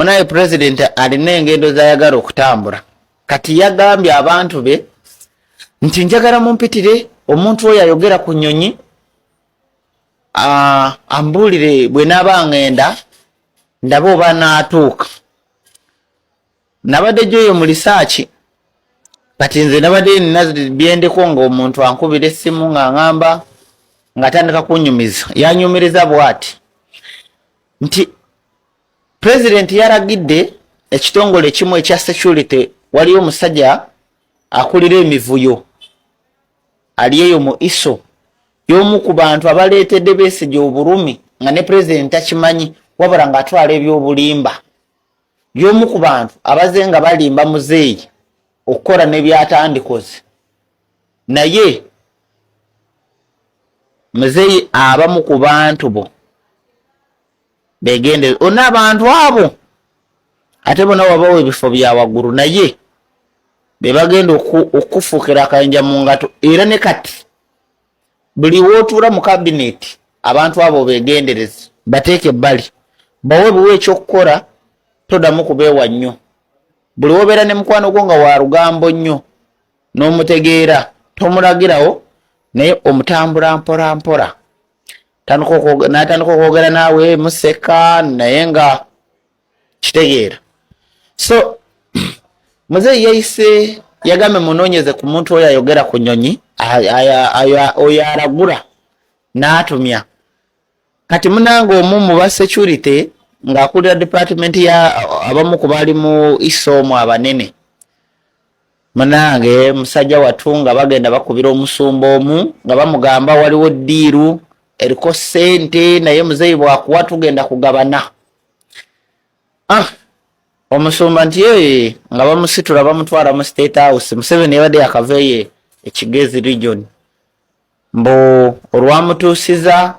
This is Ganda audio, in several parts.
munaye president alina engendo zayagala okutambula kati yagambye abantu be nti njagala mumpitire omuntu oyo ayogera ku nnyonyi ambuulire bwe naaba ngenda ndaba oba naatuuka. Nabadde gyoyo mu lisaaki kati nze nabadde nina byendeko ng'omuntu ankubira essimu ng'aŋŋamba ng'atandika kunnyumiza. Yanyumiriza bw'ati nti president yaragidde ekitongole ekimu ekya security, waliyo omusajja akulira emivuyo ali eyo mu ISO, y'omu ku bantu abaleetedde Besigye obulumi nga ne president akimanyi wabula ng'atwala ebyobulimba, y'omu ku bantu abaze nga balimba muzeeyi okukola n'ebyatandikoze. Naye muzeeyi abamu ku bantu bo begende ona abantu abo ate bona wabawo ebifo bya waggulu, naye bebagenda okufuukira akayinja mu ngato. Era ne kati buli wootuula mu kabineti abantu abo begendereze bateeke ebbali, bawe buwe ekyokukola, todamu kubeewa nnyo. Buli wobeera ne mukwano gwo nga wa lugambo nnyo n'omutegeera tomulagirawo, naye omutambula mpola mpola. N'atandika okwogera naawe museka naye nga kitegeera. So muzeeyi yayise yagambe munoonyeze ku muntu oyo ayogera ku nnyonyi oyo alagula n'atumya. Kati munange omu mu ba security ng'akulira department ya abamu ku bali mu ISOMU abanene, munange musajja watu nga bagenda bakubira omusumba omu nga bamugamba waliwo ddiiru eriko ssente naye muzeeyi bwakuwa tugenda kugabana. Omusumba nti nga bamusitula bamutwala mu State House. Museveni yabadde yakaveeye ekigezi region mbu olwamutuusiza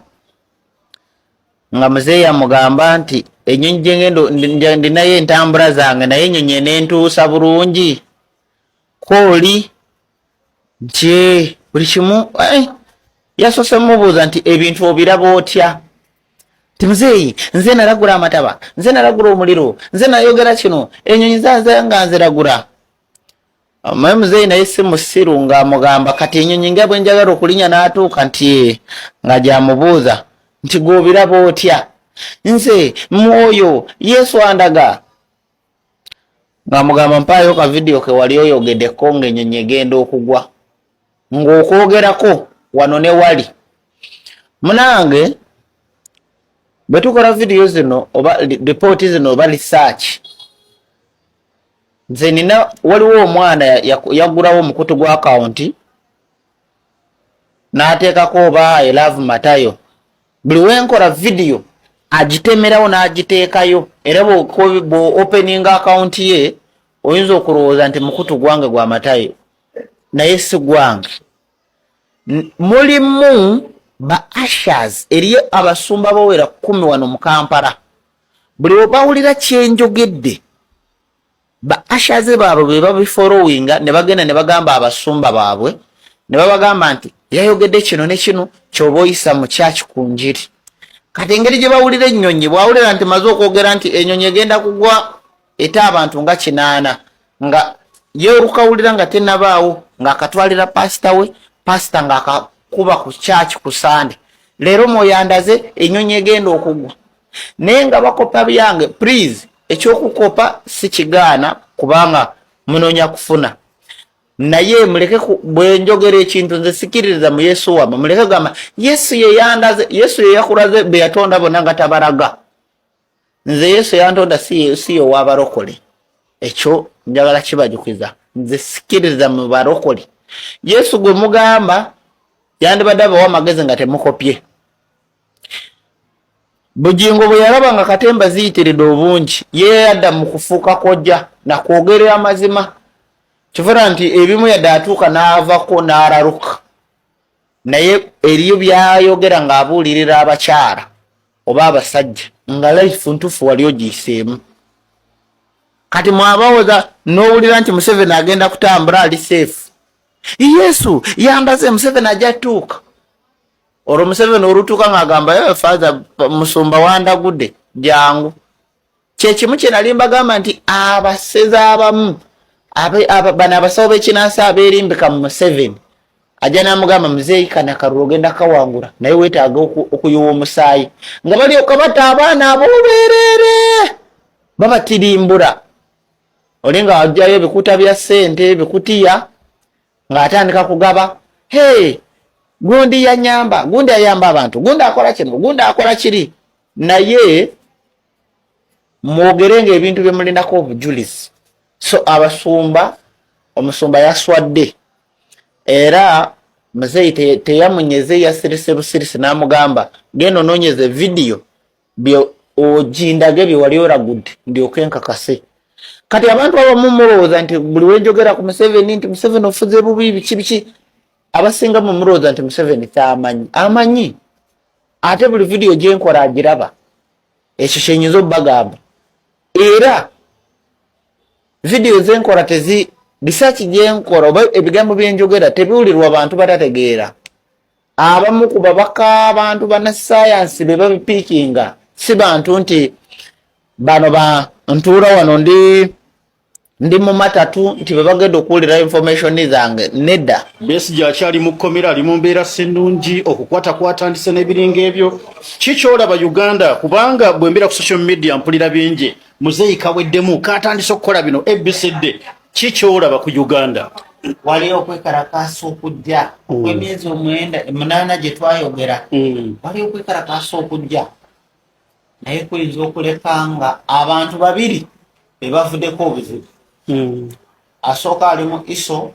nga muzeeyi amugamba nti ennyonyi gyengendo ndinayo entambula zange naye ennyonyi enentuusa bulungi kooli nti buli kimu. Yasoose mubuuza nti ebintu obiraba otya? Nti muzeeyi nze nalagula amataba, nze nalagula omuliro, nze nayogera kino, ennyonyi zanze nga nziragula. Omaye muzeeyi naye si musiru ng'amugamba kati ennyonyi nga bwe njagala okulinya n'atuuka nti nga gy'amubuuza nti gw'obiraba otya? Nze mwoyo Yesu andaga. Ng'amugamba mpaayo ka video ke wali oyogeddeko ng'ennyonyi egenda okugwa ng'okwogerako wano ne wali. Munange bwe tukola video zino oba report zino oba research, nze nina waliwo omwana yaggulawo omukutu gwa account n'ateekako oba I love Matayo. Buli wenkola video agitemerawo n'agiteekayo, era bwo opening account ye oyinza okulowooza nti mukutu gwange gwa Matayo naye si gwange. Mulimu ba ushers eriyo abasumba bawera 10 wano mu Kampala. Buli obawulira kyenjogedde ba ushers baabwe be babifollowinga ne bagenda ne bagamba abasumba baabwe ne babagamba nti yayogedde kino ne kino ky'oba oyisa mu church ku njiri. Kati engeri gye bawulira ennyonyi bwawulira nti maze okwogera nti ennyonyi egenda kugwa eta abantu nga 8 nga yeerukawulira nga tennabaawo ng'akatwalira pasita we, pasita ng'akakuba ku church ku Sande. Leero mwoyandaze ennyonyi egenda okugwa. Naye nga bakopa byange, please ekyokukopa si kigaana kubanga munoonya kufuna. Naye muleke bwe njogera ekintu nze sikiririza mu Yesu wama, muleke gamba Yesu ye yandaze, Yesu ye yakulaze be yatonda bonna nga tabaraga. Nze Yesu yantonda si yo w'abarokole. Ekyo njagala kibajukiza. Nze sikiririza mu barokole. Yesu gwe mugamba yandibadde abawa amagezi nga temukopye. Bugingo bwe yalaba nga katemba ziyitiridde obungi ye yadda mu kufuuka kojja na kwogera amazima. Kivura nti ebimu yadde atuuka n'avako n'araruka. Naye eriyo byayogera ng'abuulirira abakyala oba abasajja nga life ntufu wali ogiyiseemu. Kati mwabawoza n'owulira nti Museveni agenda kutambula ali safe. Yesu yandaze Museveni ajja tuuka. Olwo Museveni olutuuka ng'agamba father musumba wandagudde jangu kyekimu kye nali mbagamba nti abaseza abamu bano abasawo b'ekinansi abeerimbika mu Museveni ajja n'amugamba muzeeyi kana kalulu ogenda kawangula naye weetaaga okuyiwa omusaayi nga balyoka bata abaana ab'olubeerere babatirimbula oli nga wajjayo ebikuta bya ssente ebikutiya ng'atandika kugaba gundi yanyamba gundi ayamba abantu gundi akola kino gundi akola kiri naye mwogerenga ebintu bye mulinako obujulizi. So abasumba omusumba yaswadde era muzeeyi teyamunyeze yasirise busirisi n'amugamba genda onoonyeze vidiyo bye ojindage bye wali oragudde ndyoke nkakase. Kati abantu abamu mulowooza nti buli wenjogera ku Museveni nti Museveni ofuze bubi biki abasinga mu mulowooza nti Museveni amanyi ate buli vidiyo gyenkola agiraba ekyo kyenyinza obbagamba era vidiyo zenkola research gyenkola oba ebigambo byenjogera tebiwulirwa abantu batategeera. Abamu ku babaka abantu bannasayansi be babipiikinga si bantu nti bano ntuula wano ndi mu matatu nti bebagenda okuwulira information zange nedda. Besigye akyali mu kkomera ali mu mbeera sennungi okukwata kwatandise n'ebiringa ebyo kikyolaba Uganda kubanga bwembeera ku social media mpulira bingi muzeeyi kaweddemu katandise okukola bino ebisedde kikyolaba ku Uganda. Waliyo okwekalakaasa okujja okw'emyezi 8 gye twayogera waliyo okwekalakaasa okujja naye kuyinza okuleka nga abantu babiri be bavuddeko obuzibu. Asooka ali mu iso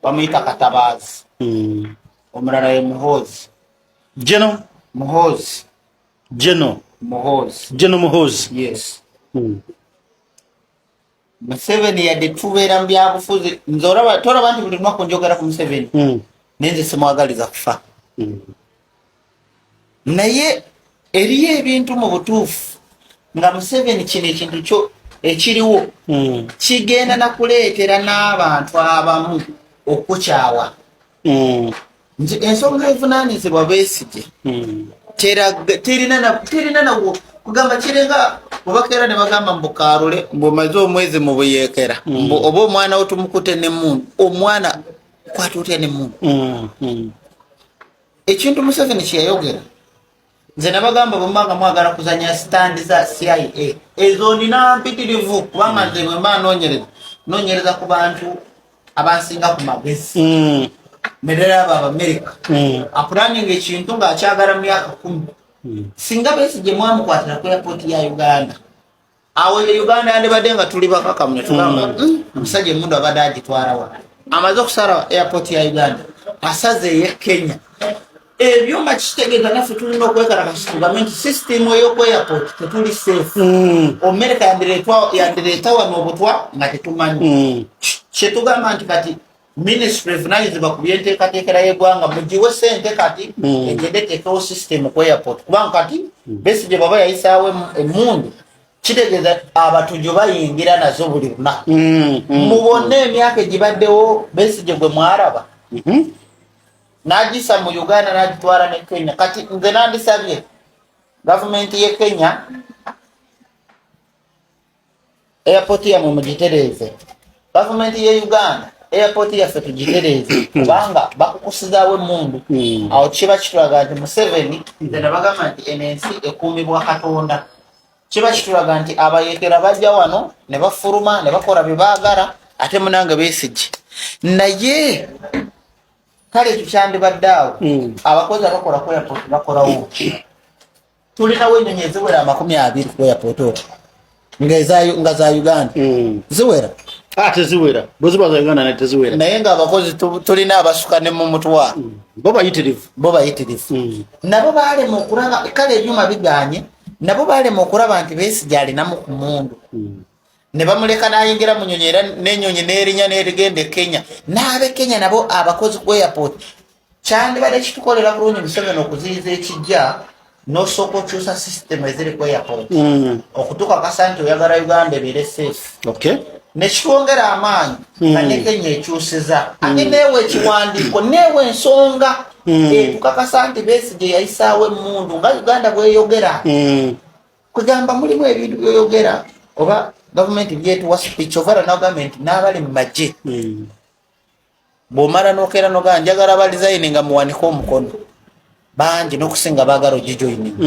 bamuyita Katabaazi omulala ye Muhoozi Muhoozi. Yes. Museveni yadde tubeera mu byabufuzi nze tolaba nti buli lunaku njogera ku Museveni nenze simwagaliza kufa naye eriyo ebintu mu butuufu nga Museveni kino ekintu kyo ekiriwo kigenda nakuleetera n'abantu abamu okukyawa. Nze ensonga evunaanyizibwa Besigye terina nawo kugamba kirenga obakeera ne bagamba mbukaarule mbumaze omwezi mu buyeekera oba omwana wo tumukute n'emmundu omwana kwata otya n'emmundu. Ekintu Museveni kye yayogera nze nabagamba bwembanga mwagala kuzanya standi za CIA ezo nina mpitirivu kubanga nze bwemba noonyereza ku bantu abansinga ku magezi medera abo Abamerika apulaninga ekintu ng'akyagala mu myaka 10 singa Besigye mwamukwatira ku airport ya Uganda awo Uganda yandibadde nga tuli bakakamu ne tugamba omusajja emmundu abadde agitwala wa amaze okusala airport ya Uganda asaze ye Kenya. Ebyuma kitegeeza naffe tulina okwekalakasa tugambe nti system ey'oku airport tetuli safe. Omerika yandireeta wano obutwa nga tetumanyi kyetugamba nti kati ministry evunaanyizibwa ku byenteekateekera y'eggwanga mugiwe ssente kati egende teekewo system ku airport kubanga kati Besigye baba yayisaawo emmundu kitegeeza abatujo bayingira nazo buli lunaku. Mubonna emyaka egibaddewo Besigye gwe mwaraba n'agisa mu Uganda n'agitwala ne Kenya. Kati nze nandisabye gavumenti ye Kenya airport yamwe mugitereeze, gavumenti ye Uganda airport yaffe tugitereeze kubanga bakukusizaawo emmundu. Awo kiba kitulaga nti Museveni nze nabagamba nti ensi ekuumibwa Katonda. Kiba kitulaga nti abayeekera bajja wano ne bafuluma ne bakola bye baagala ate munange Besigye naye kale ekyo kyandibadde awo abakozi abakola ku airport bakolawo. Tulinawo ennyonyi eziwera 20 ku airport okwo nga za Uganda ziwera teziwera bwe ziba za Uganda ne teziwera naye ng'abakozi tulina abasuka ne mu mutwa bo bayitirivu nabo baalema okulaba kale ebyuma biganye nabo baalema okulaba nti Besigye alinamu ku mundu ne bamuleka n'ayingira mu nnyonyi era n'ennyonyi n'erinya n'erigenda e Kenya n'ab'e Kenya nabo abakozi ku airport kyandibadde kitukolera bulungi Museveni okuziyiza ekijja n'osooka okyusa system eziri ku airport okutukakasa nti oyagala Uganda ebeere safe nekitwongera amaanyi nga ne Kenya ekyusiza ate neewe ekiwandiiko neewe ensonga etukakasa nti Besigye yayisaawo emmundu nga Uganda bweyogera kugamba mulimu ebintu byoyogera oba gavumenti byetuwa speech ovara na gavumenti n'abali mu magye bw'omala n'okeera nogaa njagala abalizayininga muwanike omukono bangi n'okusinga baagala ogijoyininga